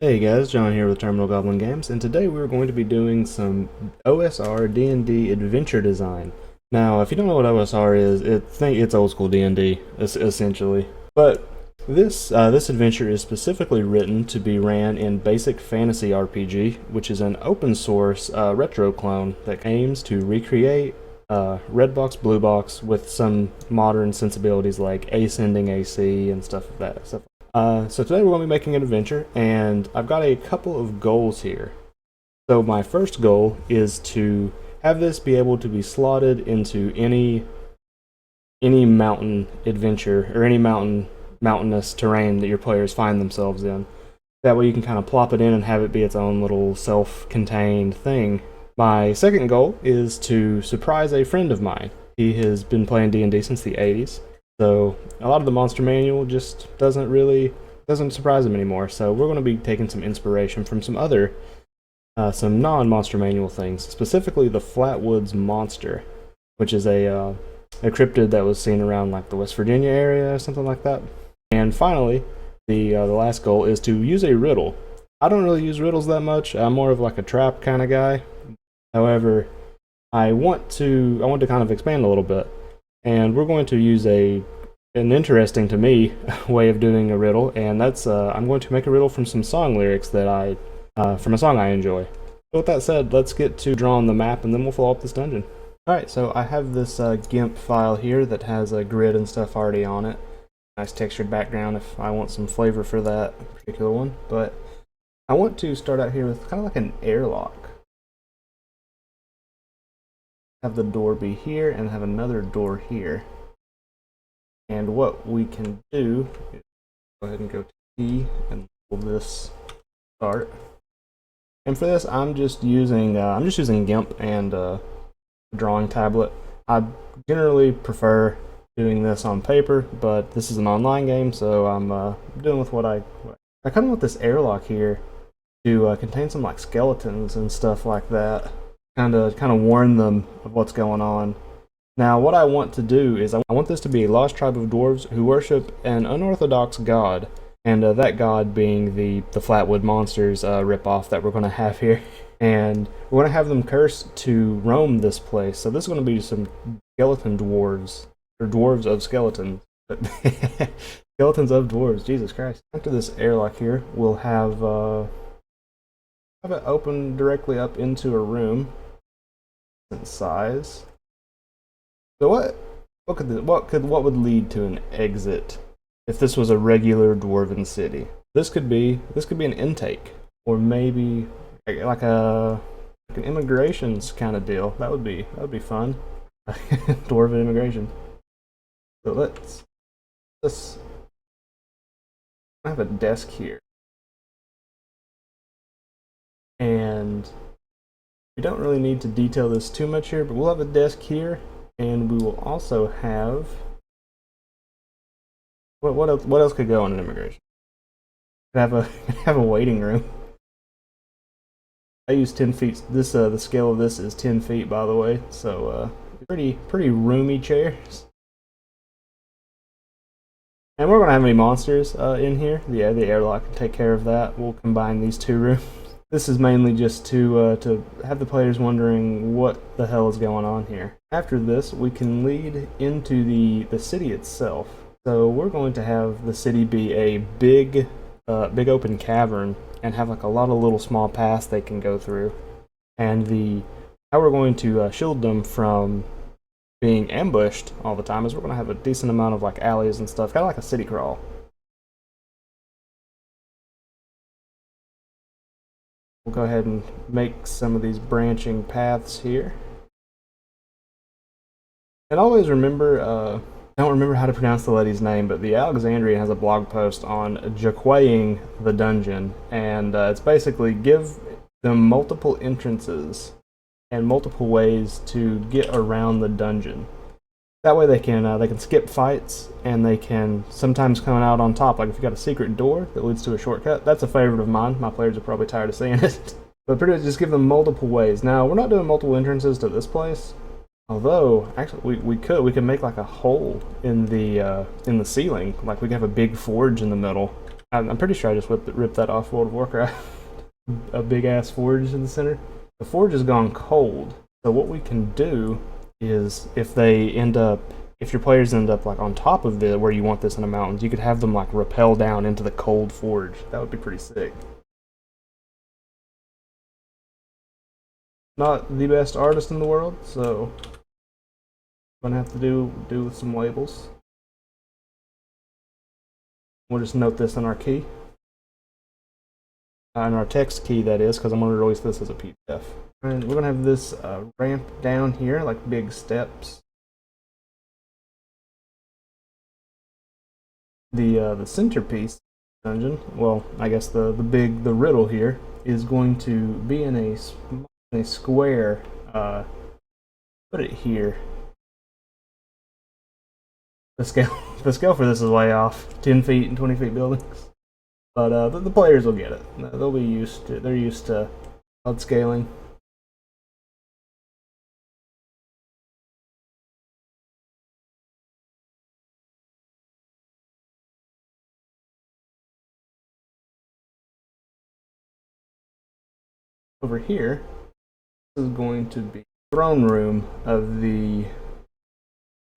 Hey guys, John here with Terminal Goblin Games, and today we're going to be doing some OSR D&D adventure design. Now, if you don't know what OSR is, it's old school D&D, essentially. But this adventure is specifically written to be ran in Basic Fantasy RPG, which is an open source retro clone that aims to recreate red box, blue box with some modern sensibilities like ascending AC and stuff like that. So today we're going to be making an adventure, and I've got a couple of goals here. So my first goal is to have this be able to be slotted into any mountain adventure or any mountainous terrain that your players find themselves in. That way you can kind of plop it in and have it be its own little self-contained thing. My second goal is to surprise a friend of mine. He has been playing D&D since the 80s. So a lot of the monster manual just doesn't surprise him anymore. So we're going to be taking some inspiration from some other, some non-monster manual things, specifically the Flatwoods Monster, which is a cryptid that was seen around like the West Virginia area or something like that. And finally, the last goal is to use a riddle. I don't really use riddles that much. I'm more of like a trap kind of guy. However, I want to kind of expand a little bit. And we're going to use an interesting to me way of doing a riddle, and that's I'm going to make a riddle from some song lyrics that from a song I enjoy. So with that said, let's get to drawing the map, and then we'll follow up this dungeon. Alright, so I have this GIMP file here that has a grid and stuff already on it. Nice textured background if I want some flavor for that particular one, but I want to start out here with kind of like an airlock. Have the door be here and have another door here. And what we can do is go ahead and go to E and pull this start. And for this, I'm just using GIMP and a drawing tablet. I generally prefer doing this on paper, but this is an online game, so I'm doing with what I kind of want this airlock here to contain some like skeletons and stuff like that. Kind of warn them of what's going on. Now, what I want to do is I want this to be a lost tribe of dwarves who worship an unorthodox god, and that god being the Flatwood Monsters ripoff that we're going to have here. And we're going to have them cursed to roam this place. So this is going to be some skeleton dwarves, or dwarves of skeletons. Skeletons of dwarves, Jesus Christ. After this airlock here, we'll have it open directly up into a room. Size. So what would lead to an exit if this was a regular dwarven city? This could be an intake, or maybe like an immigrations kind of deal. That would be fun. Dwarven immigration. So let's have a desk here, and we don't really need to detail this too much here, but we'll have a desk here, and we will also have what else could go on an immigration? Have a waiting room. I use 10 feet. This the scale of this is 10 feet, by the way, so pretty roomy chairs. And we're gonna have any monsters in here. Yeah, the airlock can take care of that. We'll combine these two rooms. This is mainly just to have the players wondering what the hell is going on here. After this, we can lead into the city itself. So we're going to have the city be a big open cavern and have like a lot of little small paths they can go through. And how we're going to shield them from being ambushed all the time is we're going to have a decent amount of like alleys and stuff, kind of like a city crawl. We'll go ahead and make some of these branching paths here. And always remember, I don't remember how to pronounce the lady's name, but the Alexandrian has a blog post on jaquaying the dungeon, and it's basically give them multiple entrances and multiple ways to get around the dungeon. That way they can skip fights, and they can sometimes come out on top. Like if you got a secret door that leads to a shortcut, that's a favorite of mine. My players are probably tired of seeing it. But pretty much just give them multiple ways. Now, we're not doing multiple entrances to this place. Although, actually, we could make like a hole in the ceiling. Like we could have a big forge in the middle. I'm pretty sure I just ripped that off World of Warcraft. A big ass forge in the center. The forge has gone cold, so what we can do is if your players end up like on top of where you want this in the mountains, you could have them like rappel down into the cold forge. That would be pretty sick. Not the best artist in the world, so I'm gonna have to do with some labels. We'll just note this in our key. In our text key, that is, because I'm going to release this as a PDF. And we're going to have this ramp down here, like big steps. The centerpiece dungeon, well, I guess the riddle here is going to be in a square. Put it here. The scale for this is way off. 10 feet and 20 feet buildings. But the players will get it. They'll be used to. They're used to HUD scaling. Over here, this is going to be the throne room of the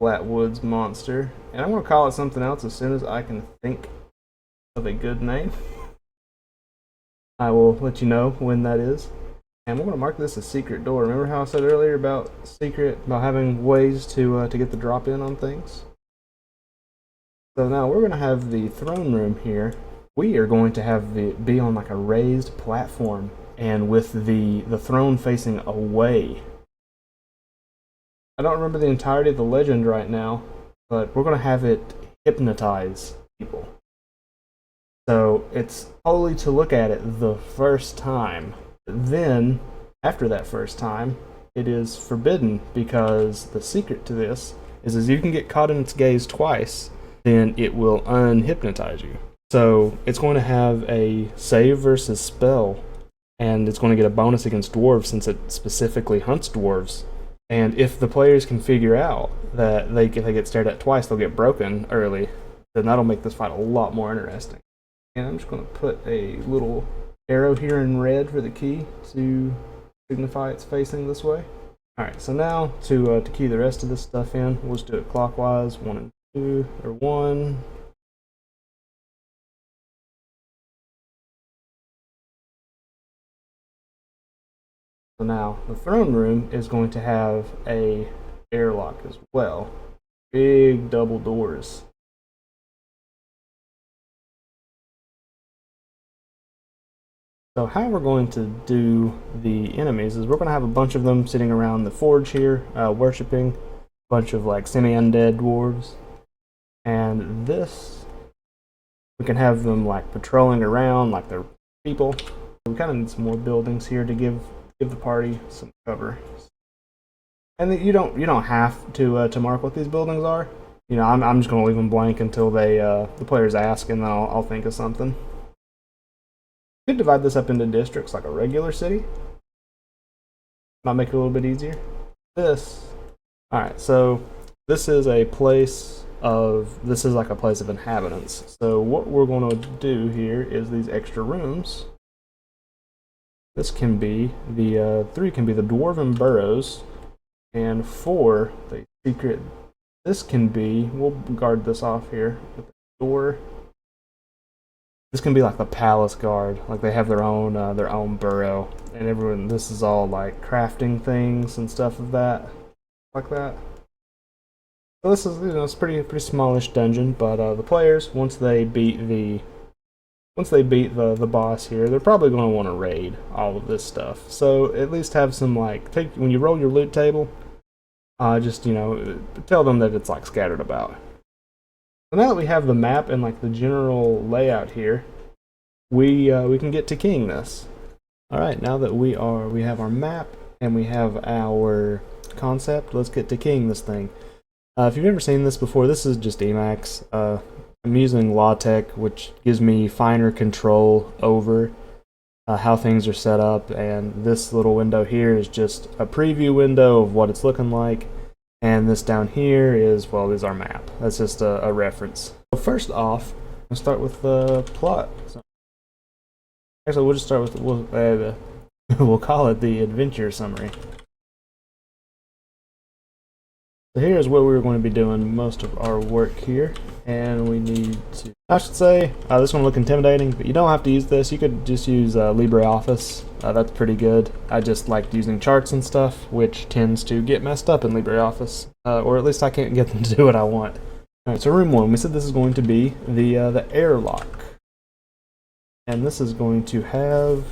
Flatwoods monster, and I'm going to call it something else as soon as I can think of a good name. I will let you know when that is. And we're going to mark this a secret door. Remember how I said earlier about having ways to get the drop in on things? So now we're going to have the throne room here. We are going to have be on like a raised platform, and with the throne facing away. I don't remember the entirety of the legend right now, but we're going to have it hypnotize people. So it's holy to look at it the first time. Then, after that first time, it is forbidden, because the secret to this is you can get caught in its gaze twice, then it will unhypnotize you. So it's going to have a save versus spell, and it's going to get a bonus against dwarves since it specifically hunts dwarves. And if the players can figure out that if they get stared at twice, they'll get broken early, then that'll make this fight a lot more interesting. And I'm just going to put a little arrow here in red for the key to signify it's facing this way. Alright, so now to key the rest of this stuff in, we'll just do it clockwise, 1 and 2, or 1. So now, the throne room is going to have a airlock as well. Big double doors. So how we're going to do the enemies is we're going to have a bunch of them sitting around the forge here, worshipping a bunch of like semi-undead dwarves. And this, we can have them like patrolling around like they're people. We kind of need some more buildings here to give the party some cover. And you don't have to mark what these buildings are. You know, I'm just going to leave them blank until the players ask, and then I'll think of something. You could divide this up into districts like a regular city. Might make it a little bit easier. Alright, so this is like a place of inhabitants. So what we're going to do here is these extra rooms. This can be 3 can be the dwarven burrows, and 4 the secret. This can be, we'll guard this off here with the door. This can be like the palace guard, like they have their own burrow, and everyone. This is all like crafting things and stuff of that, like that. So this is, it's pretty smallish dungeon, but the players once they beat the boss here, they're probably going to want to raid all of this stuff. So at least have some when you roll your loot table, just tell them that it's like scattered about. So now that we have the map and like the general layout here, we can get to keying this. All right, now that we have our map and we have our concept, let's get to keying this thing. If you've never seen this before, this is just Emacs. I'm using LaTeX, which gives me finer control over how things are set up, and this little window here is just a preview window of what it's looking like. And this down here is our map. That's just a reference. So first off, Let's start with the plot. So, actually, we'll just start with we'll call it the adventure summary. So here's where we're going to be doing most of our work here, and we need to, I should say, this is going to look intimidating, but you don't have to use this. You could just use LibreOffice. That's pretty good. I just like using charts and stuff, which tends to get messed up in LibreOffice, or at least I can't get them to do what I want. Alright, so room 1, we said this is going to be the airlock, and this is going to have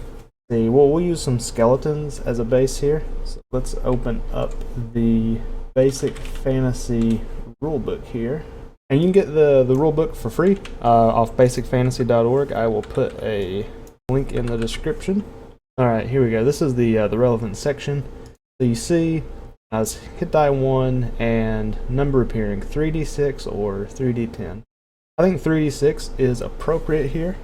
we'll use some skeletons as a base here. So let's open up the Basic Fantasy Rulebook here. And you can get the rulebook for free off basicfantasy.org. I will put a link in the description. Alright, here we go. This is the relevant section. So you see, as hit die 1 and number appearing 3d6 or 3d10. I think 3d6 is appropriate here.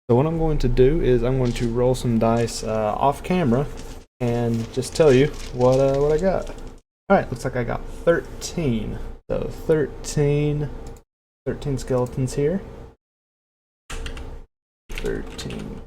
So what I'm going to do is I'm going to roll some dice off camera and just tell you what I got. Alright, looks like I got 13. So 13 skeletons here. 13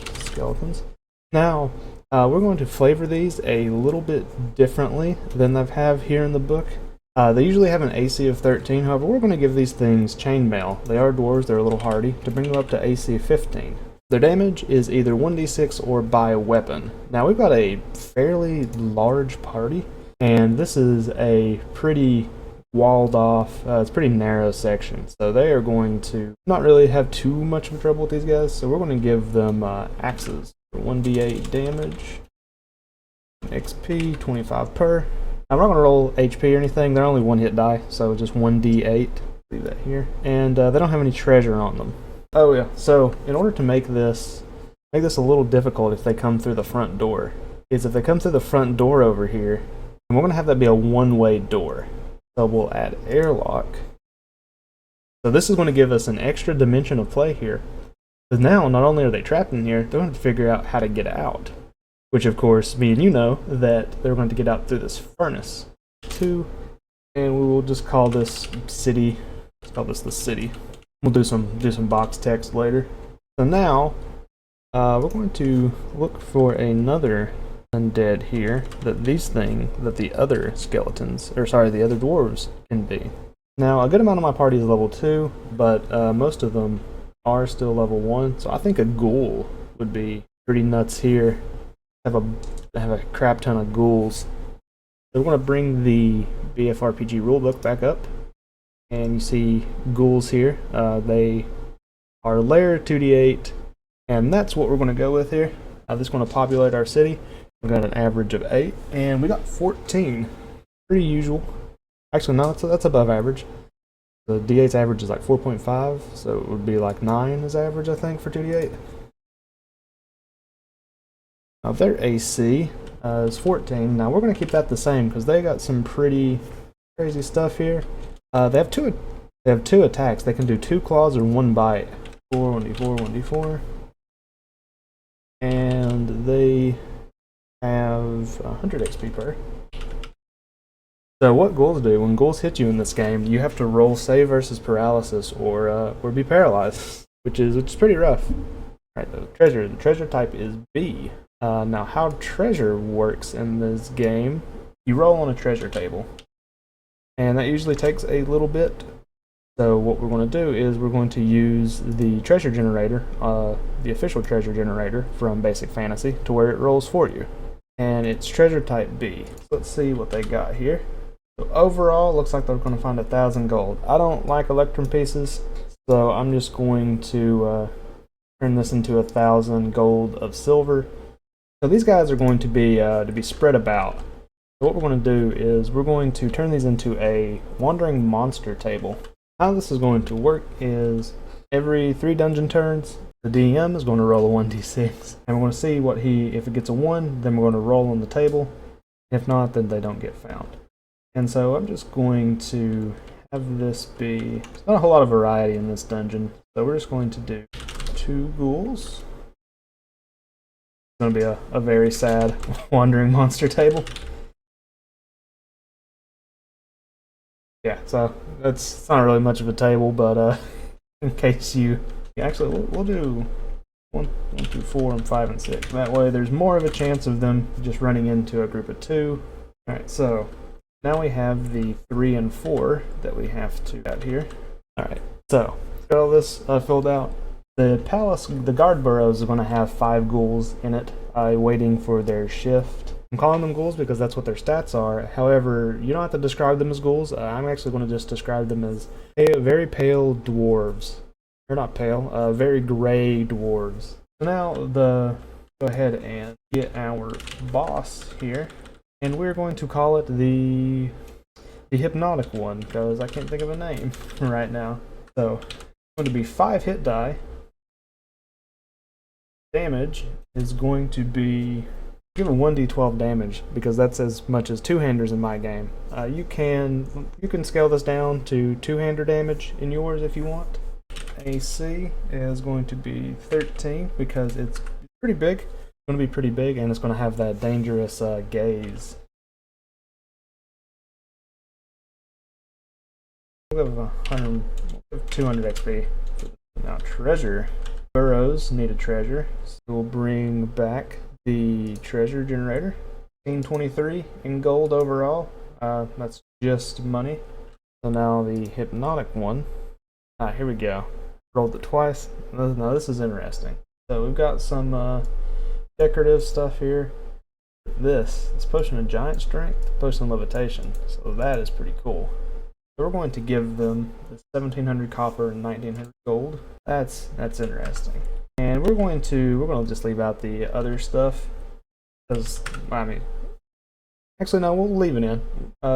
skeletons. Now, we're going to flavor these a little bit differently than they have here in the book. They usually have an AC of 13, however, we're going to give these things chainmail. They are dwarves, they're a little hardy, to bring them up to AC of 15. Their damage is either 1d6 or by weapon. Now, we've got a fairly large party, and this is a pretty walled off, it's a pretty narrow section, so they are going to not really have too much of trouble with these guys, so we're going to give them axes for 1d8 damage, XP, 25 per. I'm not going to roll HP or anything, they're only one hit die, so just 1d8, leave that here, and they don't have any treasure on them. Oh yeah, so in order to make this a little difficult if they come through the front door, is if they come through the front door over here, and we're going to have that be a one-way door. So we'll add airlock. So this is going to give us an extra dimension of play here. Because now, not only are they trapped in here, they're going to figure out how to get out. Which, of course, me and you know that they're going to get out through this furnace. 2, and we will just call this city. Let's call this the city. We'll do some box text later. So now, we're going to look for another undead here that the other skeletons, or sorry, the other dwarves can be. Now, a good amount of my party is level 2, but most of them are still level 1, so I think a ghoul would be pretty nuts here. Have a crap ton of ghouls. So we're going to bring the BFRPG rulebook back up, and you see ghouls here. They are layer 2d8, and that's what we're going to go with here. This is going to populate our city. We got an average of 8, and we got 14. Pretty usual. Actually, no, that's above average. The D8's average is like 4.5, so it would be like 9 as average, I think, for 2d8. Now, their AC is 14. Now, we're going to keep that the same, because they got some pretty crazy stuff here. They have two attacks. They can do 2 claws or 1 bite. 4, 1d4, 1d4. And they have 100 XP per. So what ghouls do, when ghouls hit you in this game, you have to roll save versus paralysis or be paralyzed, which is pretty rough. Alright, the treasure type is B. Now how treasure works in this game, you roll on a treasure table, and that usually takes a little bit. So what we're going to do is we're going to use the treasure generator, the official treasure generator from Basic Fantasy, to where it rolls for you. And it's treasure type B. So let's see what they got here. So overall, looks like they're going to find 1,000 gold. I don't like electrum pieces, so I'm just going to turn this into 1,000 gold of silver. So these guys are going to be spread about. So what we're going to do is we're going to turn these into a wandering monster table. How this is going to work is every 3 dungeon turns, the DM is going to roll a 1d6, and we're going to see if it gets a 1, then we're going to roll on the table. If not, then they don't get found. And so I'm just going to have this be, there's not a whole lot of variety in this dungeon, so we're just going to do 2 ghouls. It's going to be a very sad wandering monster table. Yeah, so it's not really much of a table, but in case you actually we'll do 1 through 4 and 5 and 6. That way there's more of a chance of them just running into a group of 2. Alright, so now we have the 3 and 4 that we have to add here. Alright, so got all this filled out. The palace, the guard burrows, are going to have 5 ghouls in it, waiting for their shift. I'm calling them ghouls because that's what their stats are. However, you don't have to describe them as ghouls. I'm actually going to just describe them as very pale dwarves. They're not pale, very gray dwarves. So now go ahead and get our boss here, and we're going to call it the hypnotic one because I can't think of a name right now. So it's going to be 5 hit die. Damage is going to be give a 1d12 damage because that's as much as 2-handers in my game. You can scale this down to 2-hander damage in yours if you want. AC is going to be 13 because it's pretty big. It's going to be pretty big, and it's going to have that dangerous gaze. We'll have 200 XP. Now treasure. Burrows need a treasure, so we'll bring back the treasure generator. 1823 in gold overall. That's just money. So now the hypnotic one. Here we go. Rolled it twice. Now this is interesting. So we've got some decorative stuff here. This potion of giant strength, potion of levitation. So that is pretty cool. So we're going to give them the 1700 copper and 1900 gold. That's interesting. And we're going to just leave out the other stuff because actually no, we'll leave it in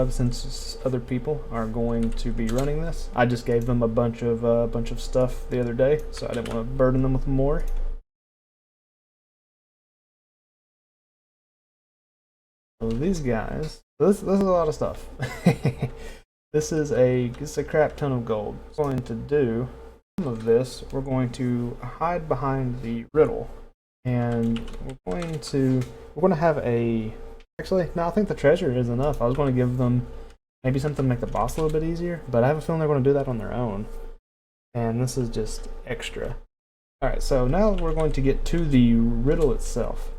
since other people are going to be running this. I just gave them a bunch of stuff the other day, so I didn't want to burden them with more. So these guys, this is a lot of stuff. This is a crap ton of gold. What we're going to do some of this. We're going to hide behind the riddle, and we're going to have a. Actually, no, I think the treasure is enough. I was going to give them maybe something to make the boss a little bit easier, but I have a feeling they're going to do that on their own. And this is just extra. Alright, so now we're going to get to the riddle itself.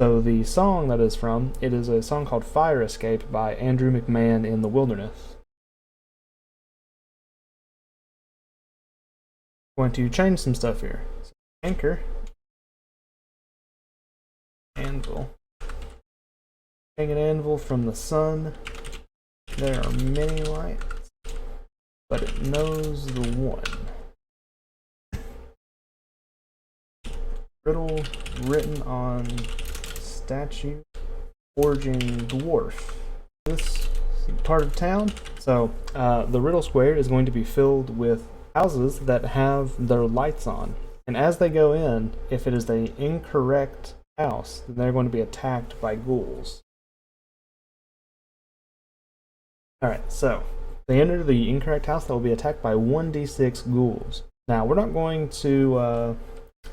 So the song that is from, it is a song called Fire Escape by Andrew McMahon in the Wilderness. Going to change some stuff here. So, anchor. Anvil. Hang an anvil from the sun. There are many lights, but it knows the one. Riddle written on statue. Forging dwarf. This part of town. So the riddle square is going to be filled with houses that have their lights on, and as they go in, if it is the incorrect house, then they're going to be attacked by ghouls. Alright, so they enter the incorrect house, they will be attacked by 1d6 ghouls. Now we're not going to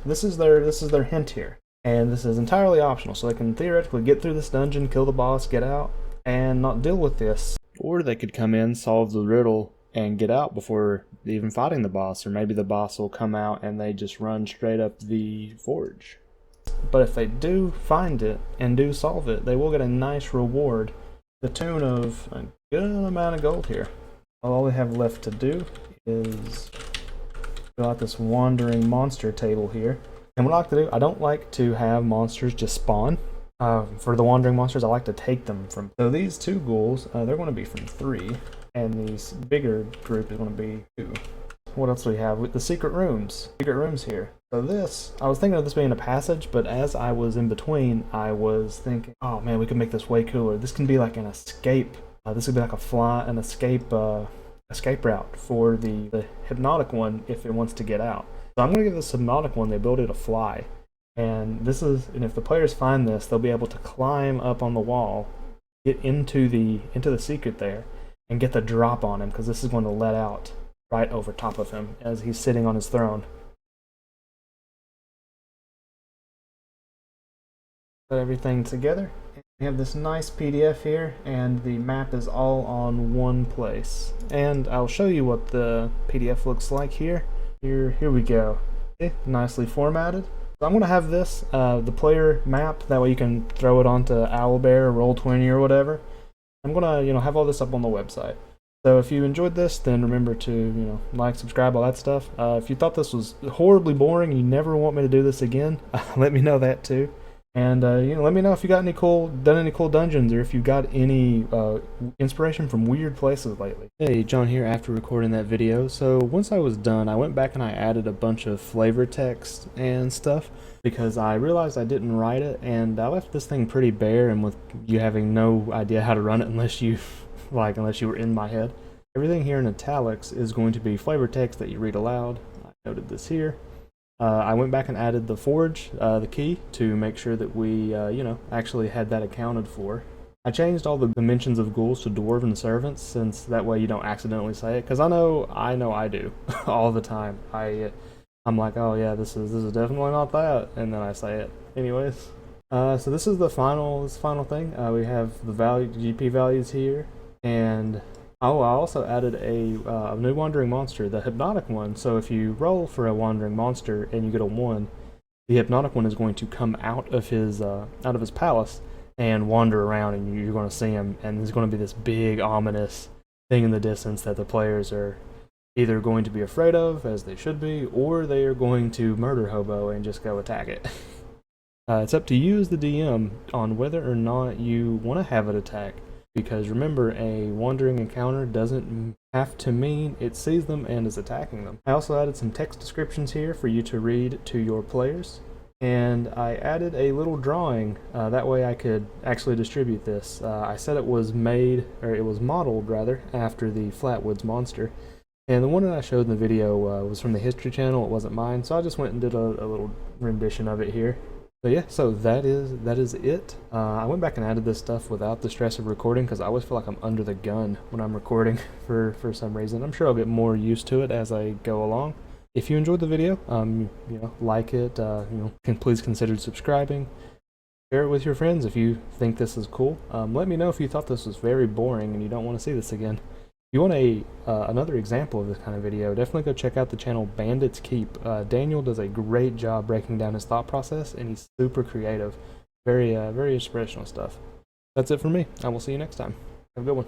this is their hint here, and this is entirely optional, so they can theoretically get through this dungeon, kill the boss, get out, and not deal with this. Or they could come in, solve the riddle, and get out before even fighting the boss, or maybe the boss will come out and they just run straight up the forge. But if they do find it and do solve it, they will get a nice reward, the tune of a good amount of gold here. All we have left to do is fill out this wandering monster table here. And what I like to do, I don't like to have monsters just spawn. For the wandering monsters, I like to take them from. So these 2 ghouls, they're going to be from 3. And this bigger group is going to be 2. What else do we have? With the secret rooms. Secret rooms here. So this, I was thinking of this being a passage, but as I was in between, I was thinking, oh man, we could make this way cooler. This can be like an escape. This would be like an escape route for the hypnotic one if it wants to get out. So I'm going to give this hypnotic one the ability to fly. And if the players find this, they'll be able to climb up on the wall, get into the secret there, and get the drop on him, because this is going to let out right over top of him as he's sitting on his throne. Put everything together. We have this nice PDF here, and the map is all on one place. And I'll show you what the PDF looks like here. Here we go. Okay, nicely formatted. So I'm going to have this, the player map, that way you can throw it onto Owlbear or Roll20 or whatever. I'm going to, have all this up on the website. So if you enjoyed this, then remember to, like, subscribe, all that stuff. If you thought this was horribly boring and you never want me to do this again, let me know that too. And let me know if you got done any cool dungeons, or if you got any inspiration from weird places lately. Hey, John here after recording that video. So once I was done, I went back and I added a bunch of flavor text and stuff because I realized I didn't write it, and I left this thing pretty bare, and with you having no idea how to run it unless you unless you were in my head. Everything here in italics is going to be flavor text that you read aloud. I noted this here. I went back and added the forge, the key, to make sure that we, actually had that accounted for. I changed all the dimensions of ghouls to dwarven servants, since that way you don't accidentally say it. Because I know I do all the time. I'm like, oh yeah, this is definitely not that, and then I say it anyways. So this is the final thing. We have the GP values here, and I also added a new wandering monster, the hypnotic one. So if you roll for a wandering monster and you get a 1, the hypnotic one is going to come out of his palace and wander around, and you're going to see him, and there's going to be this big ominous thing in the distance that the players are either going to be afraid of, as they should be, or they are going to murder Hobo and just go attack it. It's up to you as the DM on whether or not you want to have it attack. Because remember, a wandering encounter doesn't have to mean it sees them and is attacking them. I also added some text descriptions here for you to read to your players. And I added a little drawing, that way I could actually distribute this. I said it was modeled rather, after the Flatwoods monster. And the one that I showed in the video was from the History Channel, it wasn't mine, so I just went and did a little rendition of it here. But yeah, so that is it. I went back and added this stuff without the stress of recording, because I always feel like I'm under the gun when I'm recording for some reason. I'm sure I'll get more used to it as I go along. If you enjoyed the video, like it, please consider subscribing. Share it with your friends if you think this is cool. Let me know if you thought this was very boring and you don't want to see this again. If you want another example of this kind of video, definitely go check out the channel Bandits Keep. Daniel does a great job breaking down his thought process, and he's super creative. Very inspirational stuff. That's it for me. I will see you next time. Have a good one.